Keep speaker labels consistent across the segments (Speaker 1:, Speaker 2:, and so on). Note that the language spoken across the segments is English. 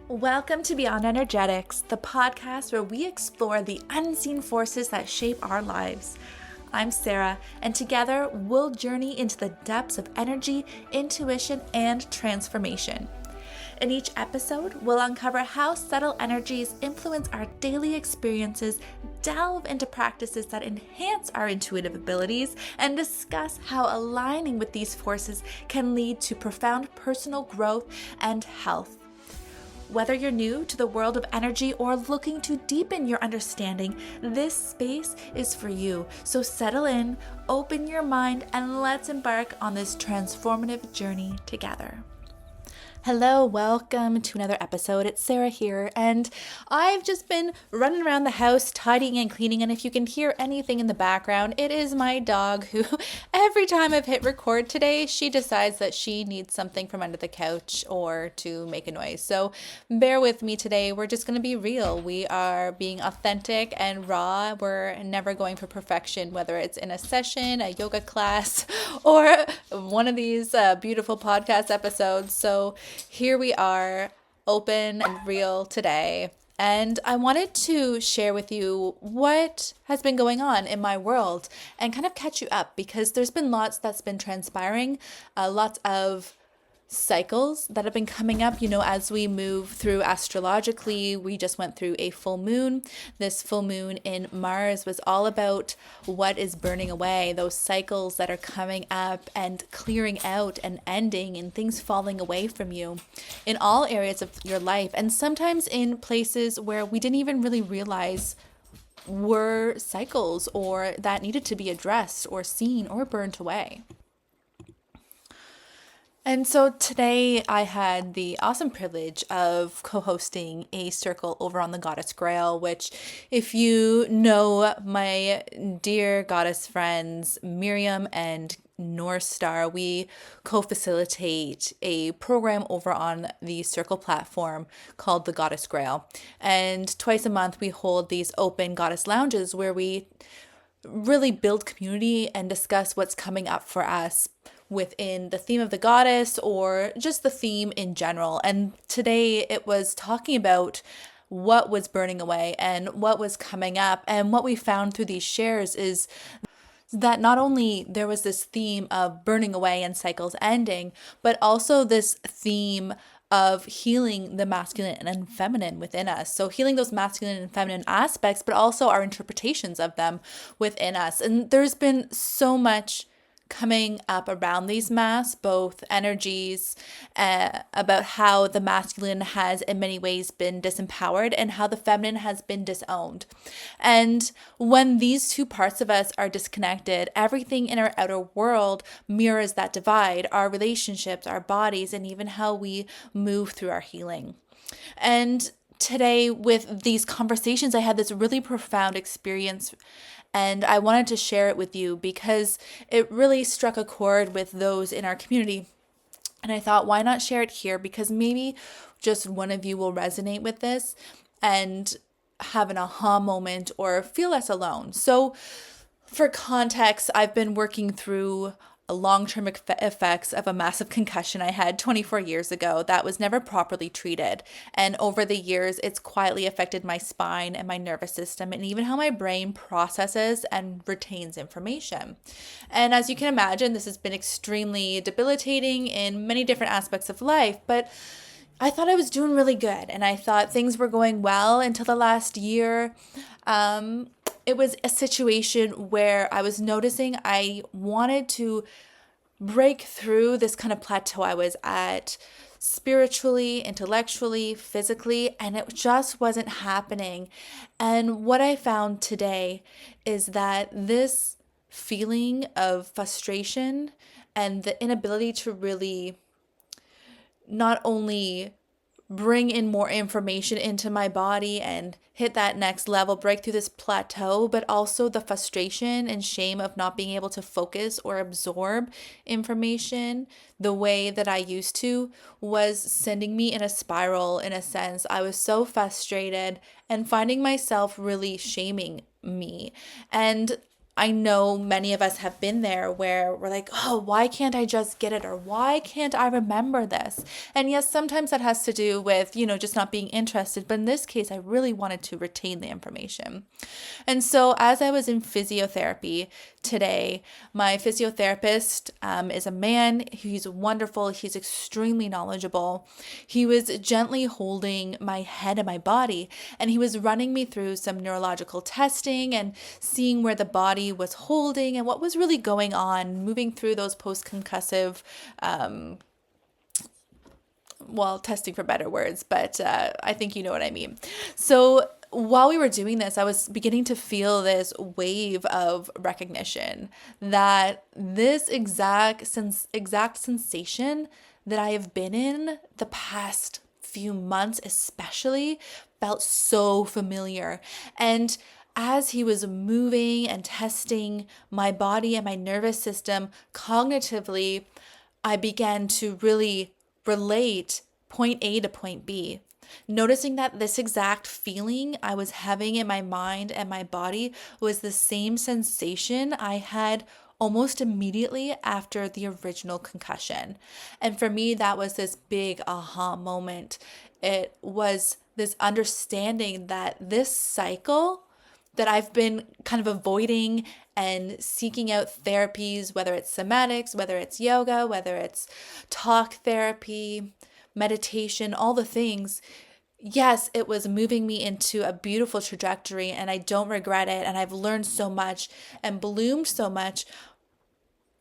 Speaker 1: Welcome to Bioenergetics, the podcast where we explore the unseen forces that shape our lives. I'm Sarah, and together we'll journey into the depths of energy, intuition, and transformation. In each episode, we'll uncover how subtle energies influence our daily experiences, delve into practices that enhance our intuitive abilities, and discuss how aligning with these forces can lead to profound personal growth and health. Whether you're new to the world of energy or looking to deepen your understanding, this space is for you. So settle in, open your mind, and let's embark on this transformative journey together. Hello, welcome to another episode. It's Sarah here, and I've just been running around the house, tidying and cleaning, and if you can hear anything in the background, it is my dog who, every time I've hit record today, she decides that she needs something from under the couch or to make a noise. So bear with me today. We're just going to be real. We are being authentic and raw. We're never going for perfection, whether it's in a session, a yoga class, or one of these beautiful podcast episodes. So here we are, open and real today. And I wanted to share with you what has been going on in my world and kind of catch you up because there's been lots that's been transpiring, lots of cycles that have been coming up, as we move through astrologically. We just went through a full moon. This full moon in Mars was all about what is burning away, those cycles that are coming up and clearing out and ending and things falling away from you in all areas of your life, and sometimes in places where we didn't even really realize were cycles or that needed to be addressed or seen or burnt away. And so today I had the awesome privilege of co-hosting a circle over on the Goddess Grail, which if you know my dear goddess friends, Miriam and North Star, we co-facilitate a program over on the Circle platform called the Goddess Grail. And twice a month we hold these open goddess lounges where we really build community and discuss what's coming up for us within the theme of the goddess or just the theme in general. And today it was talking about what was burning away and what was coming up. And what we found through these shares is that not only there was this theme of burning away and cycles ending, but also this theme of healing the masculine and feminine within us. So healing those masculine and feminine aspects, but also our interpretations of them within us. And there's been so much coming up around these masks, both energies, about how the masculine has in many ways been disempowered and how the feminine has been disowned. And when these two parts of us are disconnected, everything in our outer world mirrors that divide, our relationships, our bodies, and even how we move through our healing. And today with these conversations, I had this really profound experience, and I wanted to share it with you because it really struck a chord with those in our community. And I thought, why not share it here? Because maybe just one of you will resonate with this and have an aha moment or feel less alone. So for context, I've been working through long-term effects of a massive concussion I had 24 years ago that was never properly treated. And over the years, it's quietly affected my spine and my nervous system and even how my brain processes and retains information. And as you can imagine, this has been extremely debilitating in many different aspects of life, but I thought I was doing really good and I thought things were going well until the last year. It was a situation where I was noticing I wanted to break through this kind of plateau I was at spiritually, intellectually, physically, and it just wasn't happening. And what I found today is that this feeling of frustration and the inability to really not only bring in more information into my body and hit that next level, break through this plateau, but also the frustration and shame of not being able to focus or absorb information the way that I used to was sending me in a spiral. In a sense, I was so frustrated and finding myself really shaming me. And I know many of us have been there where we're like, oh, why can't I just get it? Or why can't I remember this? And yes, sometimes that has to do with, just not being interested. But in this case, I really wanted to retain the information. And so as I was in physiotherapy today, my physiotherapist is a man. He's wonderful. He's extremely knowledgeable. He was gently holding my head and my body, and he was running me through some neurological testing and seeing where the body was holding and what was really going on, moving through those post-concussive testing for better words, but I think you know what I mean. So while we were doing this, I was beginning to feel this wave of recognition that this exact sensation that I have been in the past few months especially felt so familiar. And as he was moving and testing my body and my nervous system cognitively, I began to really relate point A to point B, noticing that this exact feeling I was having in my mind and my body was the same sensation I had almost immediately after the original concussion. And for me, that was this big aha moment. It was this understanding that this cycle that I've been kind of avoiding and seeking out therapies, whether it's somatics, whether it's yoga, whether it's talk therapy, meditation, all the things. Yes, it was moving me into a beautiful trajectory, and I don't regret it. And I've learned so much and bloomed so much,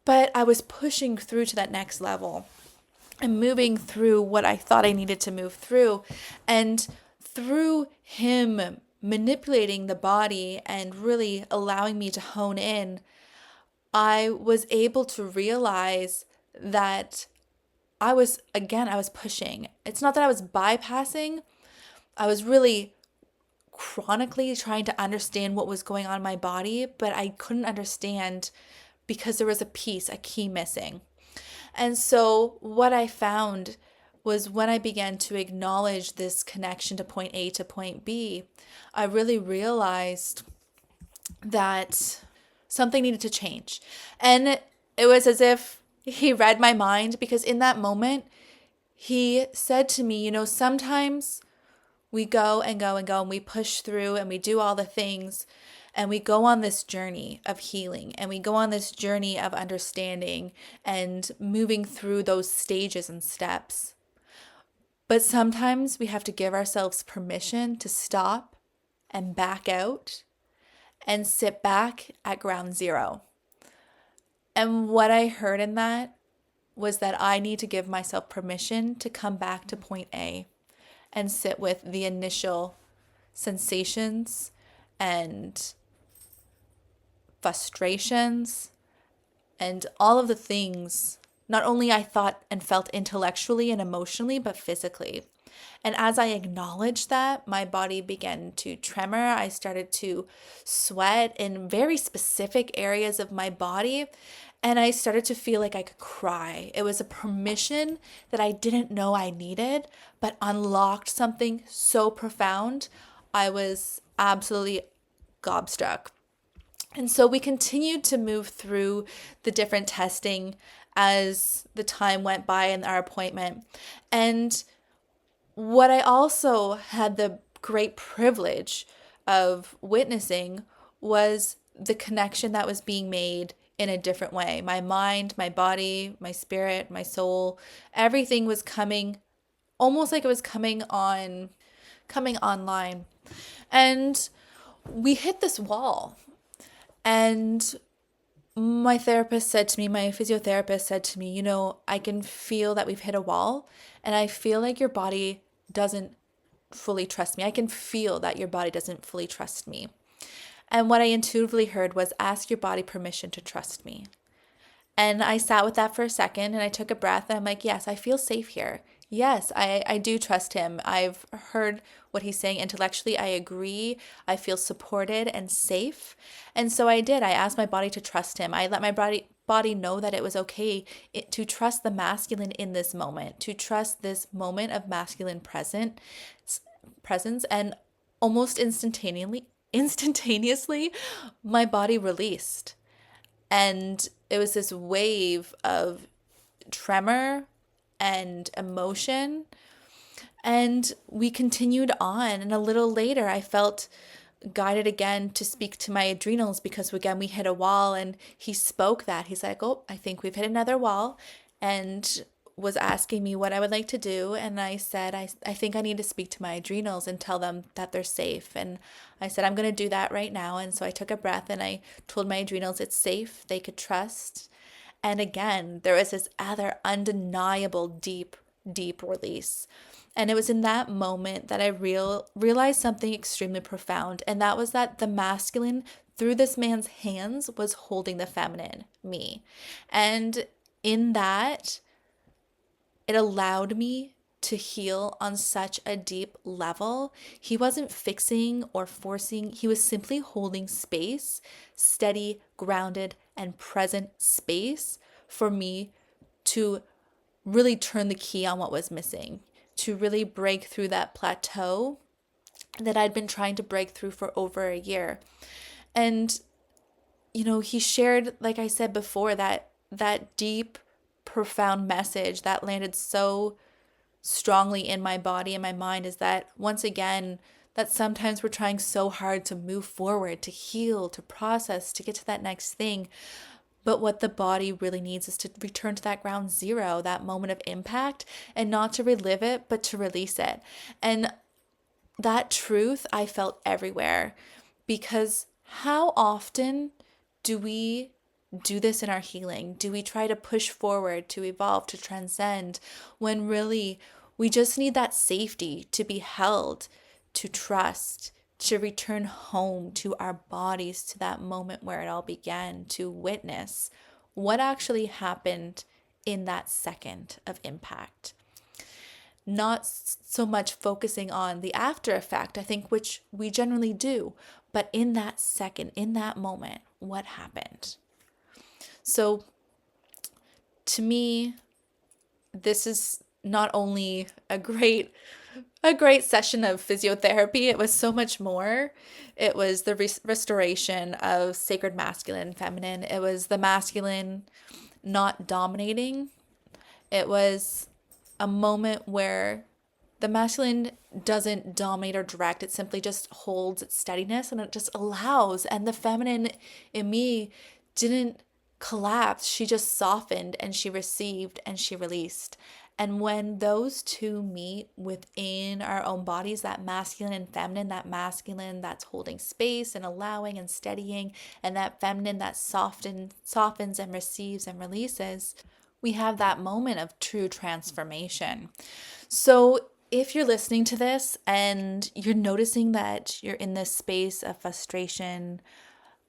Speaker 1: but I was pushing through to that next level and moving through what I thought I needed to move through. And through him manipulating the body and really allowing me to hone in, I was able to realize that I was pushing. It's not that I was bypassing. I was really chronically trying to understand what was going on in my body, but I couldn't understand because there was a key missing. And so what I found was when I began to acknowledge this connection to point A to point B, I really realized that something needed to change. And it was as if he read my mind, because in that moment, he said to me, sometimes we go and go and go and we push through and we do all the things and we go on this journey of healing and we go on this journey of understanding and moving through those stages and steps. But sometimes we have to give ourselves permission to stop and back out and sit back at ground zero. And what I heard in that was that I need to give myself permission to come back to point A and sit with the initial sensations and frustrations and all of the things not only I thought and felt intellectually and emotionally, but physically. And as I acknowledged that, my body began to tremor. I started to sweat in very specific areas of my body, and I started to feel like I could cry. It was a permission that I didn't know I needed, but unlocked something so profound. I was absolutely gobstruck. And so we continued to move through the different testing as the time went by in our appointment. And what I also had the great privilege of witnessing was the connection that was being made in a different way. My mind, my body, my spirit, my soul, everything was coming almost like it was coming online. And we hit this wall. And my physiotherapist said to me, I can feel that we've hit a wall, and I feel like your body doesn't fully trust me. I can feel that your body doesn't fully trust me. And what I intuitively heard was, ask your body permission to trust me. And I sat with that for a second and I took a breath and I'm like, yes, I feel safe here. Yes, I do trust him. I've heard what he's saying intellectually. I agree. I feel supported and safe. And so I did. I asked my body to trust him. I let my body know that it was okay to trust the masculine in this moment, to trust this moment of masculine presence. And almost instantaneously, instantaneously, my body released. And it was this wave of tremor and emotion. And we continued on. And a little later, I felt guided again to speak to my adrenals because, again, we hit a wall. And he spoke that. He's like, oh, I think we've hit another wall. And was asking me what I would like to do. And I said, I think I need to speak to my adrenals and tell them that they're safe. And I said, I'm going to do that right now. And so I took a breath and I told my adrenals it's safe, they could trust. And again, there was this other undeniable deep, deep release. And it was in that moment that I realized something extremely profound. And that was that the masculine, through this man's hands, was holding the feminine, me. And in that, it allowed me to heal on such a deep level. He wasn't fixing or forcing, he was simply holding space, steady, grounded, and present space for me to really turn the key on what was missing, to really break through that plateau that I'd been trying to break through for over a year. And, he shared, like I said before, that deep, profound message that landed so strongly in my body and my mind is that, once again, that sometimes we're trying so hard to move forward, to heal, to process, to get to that next thing. But what the body really needs is to return to that ground zero, that moment of impact, and not to relive it, but to release it. And that truth I felt everywhere, because how often do we do this in our healing? Do we try to push forward, to evolve, to transcend, when really we just need that safety to be held, to trust, to return home to our bodies, to that moment where it all began, to witness what actually happened in that second of impact? Not so much focusing on the after effect, I think, which we generally do, but in that second, in that moment, what happened? So to me, this is not only a great session of physiotherapy, it was so much more. It was the restoration of sacred masculine and feminine. It was the masculine not dominating. It was a moment where the masculine doesn't dominate or direct. It simply just holds its steadiness and it just allows. And the feminine in me didn't collapse. She just softened and she received and she released. And when those two meet within our own bodies, that masculine and feminine, that masculine that's holding space and allowing and steadying, and that feminine that softens and receives and releases, we have that moment of true transformation. So if you're listening to this and you're noticing that you're in this space of frustration,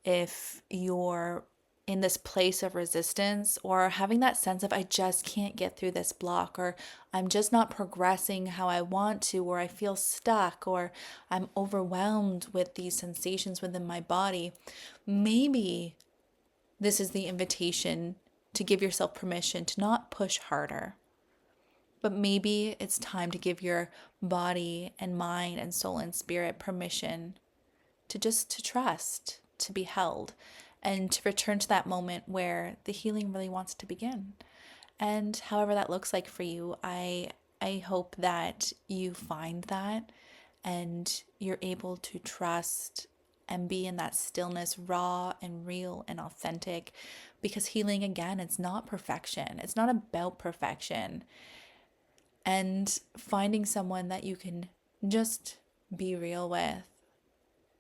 Speaker 1: if you're in this place of resistance, or having that sense of I just can't get through this block, or I'm just not progressing how I want to, or I feel stuck, or I'm overwhelmed with these sensations within my body, maybe this is the invitation to give yourself permission to not push harder. But maybe it's time to give your body and mind and soul and spirit permission to trust, to be held, and to return to that moment where the healing really wants to begin. And however that looks like for you, I hope that you find that and you're able to trust and be in that stillness, raw and real and authentic, because healing, again, it's not perfection. It's not about perfection. And finding someone that you can just be real with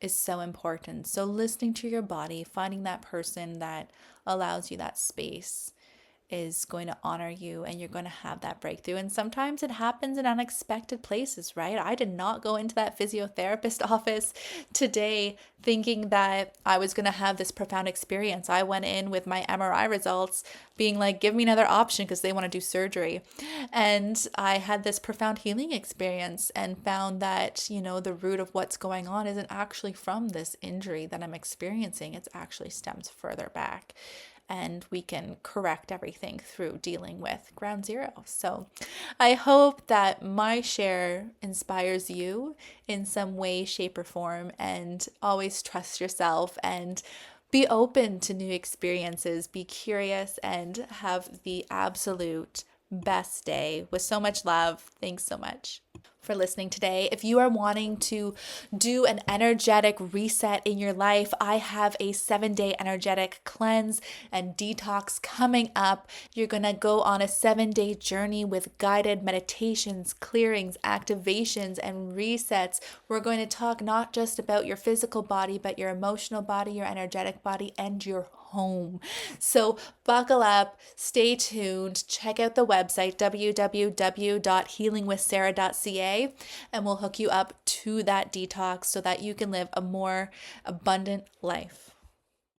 Speaker 1: is so important. So listening to your body, finding that person that allows you that space is going to honor you, and you're going to have that breakthrough. And sometimes it happens in unexpected places, right? I did not go into that physiotherapist office today thinking that I was going to have this profound experience. I went in with my MRI results being like, give me another option because they want to do surgery. And I had this profound healing experience and found that, the root of what's going on isn't actually from this injury that I'm experiencing. It actually stems further back. and we can correct everything through dealing with ground zero. So I hope that my share inspires you in some way, shape, or form, and always trust yourself and be open to new experiences, be curious, and have the absolute best day with so much love. Thanks so much for listening today. If you are wanting to do an energetic reset in your life, I have a 7-day energetic cleanse and detox coming up. You're going to go on a 7-day journey with guided meditations, clearings, activations, and resets. We're going to talk not just about your physical body, but your emotional body, your energetic body, and your home. So buckle up, stay tuned, check out the website www.healingwithsarah.ca, and we'll hook you up to that detox so that you can live a more abundant life.